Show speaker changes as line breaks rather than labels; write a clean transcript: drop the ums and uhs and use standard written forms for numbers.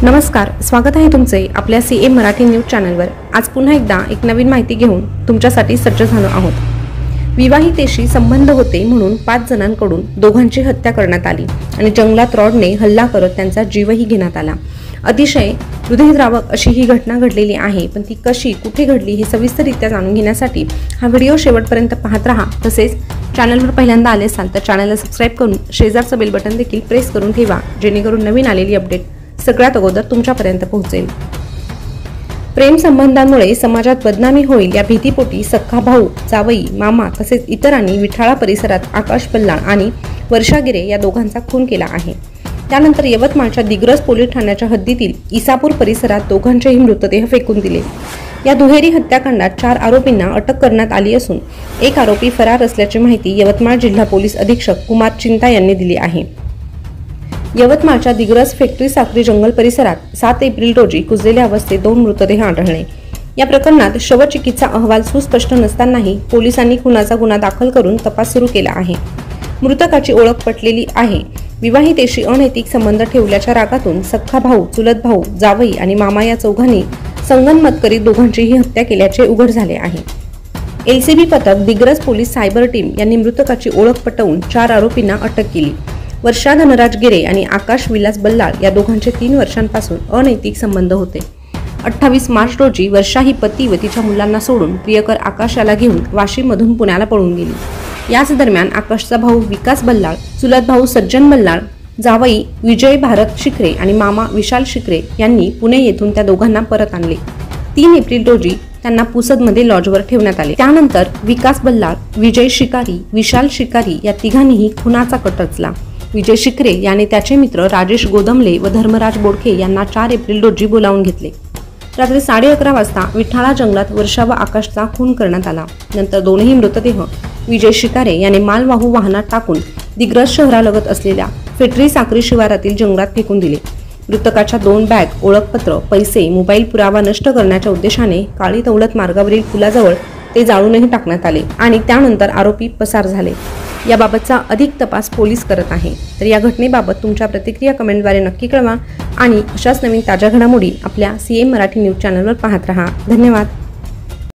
नमस्कार, स्वागत आहे तुमचे आपल्या सीए मराठी न्यूज चॅनलवर। आज पुन्हा एकदा एक नवीन माहिती घेऊन तुमच्यासाठी सज्ज झालो आहोत। विवाहितेशी संबंध होते म्हणून 5 जणांकडून दोघांची हत्या करण्यात आली आणि जंगलात रॉडने हल्ला करत त्यांचा जीवही घेण्यात आला। अतिशय हृदयद्रावक अशी ही घटना घडलेली आहे, पण ती कशी कुठे घडली हे सविस्तररित्या जाणून घेण्यासाठी हा व्हिडिओ शेवटपर्यंत पाहत राहा। तसेच चॅनलवर पहिल्यांदा आले असाल तर चॅनलला सबस्क्राइब करून शेजारचं बेल बटन देखील प्रेस करून ठेवा, जेणेकरून नवीन आलेली अपडेट सगळ्यात अगोदर तुमच्यापर्यंत पोहोचेल। प्रेम संबंधांमुळे समाजात बदनामी होईल या भीतीपोटी सख्खा भाऊ, जावई, मामा तसेच इतरांनी विठाळा परिसरात आकाश बल्लाळ आणि वर्षा गिरे या दोघांचा खून केला आहे। त्यानंतर यवतमाळच्या दिग्रस पोलीस ठाण्याच्या हद्दीतील इसापूर परिसरात दोघांचेही मृतदेह फेकून दिले। या दुहेरी हत्याकांडात 4 आरोपींना अटक करण्यात आली असून एक आरोपी फरार असल्याची माहिती यवतमाळ जिल्हा पोलीस अधीक्षक कुमार चिंता यांनी दिली आहे। यवतमाळच्या दिग्रस फॅक्टरी साखरी जंगल परिसरात 7 एप्रिल रोजी कुजलेल्या अवस्थेत 2 मृतदेह आढळले। या प्रकरणात शवचिकित्सा अहवाल सुस्पष्ट नसतानाही पोलिसांनी खुनाचा गुन्हा दाखल करून तपास सुरू केला आहे। मृतकाची ओळख पटलेली आहे। विवाहितेशी अनैतिक संबंध ठेवल्याच्या रागातून सख्खा भाऊ, चुलत भाऊ, जावई आणि मामा या चौघांनी संगनमत करीत दोघांचीही हत्या केल्याचे उघड झाले आहे। एलसीबी पथक, दिग्रस पोलीस सायबर टीम यांनी मृतकाची ओळख पटवून 4 आरोपींना अटक केली। वर्षा धनराज गिरे आणि आकाश विलास बल्लाळ या दोघांचे 3 वर्षांपासून अनैतिक संबंध होते। 28 मार्च रोजी वर्षा ही पती व तिच्या मुलांना सोडून प्रियकर आकाश याला घेऊन वाशीमधून पुण्याला पळून गेली। याच दरम्यान आकाशचा भाऊ विकास बल्लाळ, चुलत भाऊ सज्जन बल्लाळ, जावई विजय भारत शिकरे आणि मामा विशाल शिकरे यांनी पुणे येथून त्या दोघांना परत आणले। 3 एप्रिल रोजी त्यांना पुसदमध्ये लॉजवर ठेवण्यात आले। त्यानंतर विकास बल्लाळ, विजय शिकारी, विशाल शिकारी या तिघांनीही खुनाचा कट रचला। विजय शिकरे याने त्याचे मित्र राजेश गोदमले व धर्मराज बोडखे यांना 4 एप्रिल रोजी बोलावून घेतले। रात्री 11:30 वाजता विठाळा जंगलात वर्षा व आकाशचा खून करण्यात आला। नंतर दोन्ही मृतदेह विजय शिकारे याने मालवाहू वाहनात टाकून दिग्रस शहरालगत असलेल्या फॅक्टरी साखरी शिवारातील जंगलात फेकून दिले। मृतकाच्या 2 बॅग, ओळखपत्र, पैसे, मोबाईल पुरावा नष्ट करण्याच्या उद्देशाने काळी तवलत मार्गावरील पुलाजवळ ते जाळूनही टाकण्यात आले आणि त्यानंतर आरोपी पसार झाले। याबाबतचा अधिक तपास पोलीस करत आहे। तर या घटनेबाबत तुमच्या प्रतिक्रिया कमेंटद्वारे नक्की कळवा आणि अशाच नवीन ताज्या घडामोडी आपल्या सीएम मराठी न्यूज चॅनलवर पाहत रहा। धन्यवाद।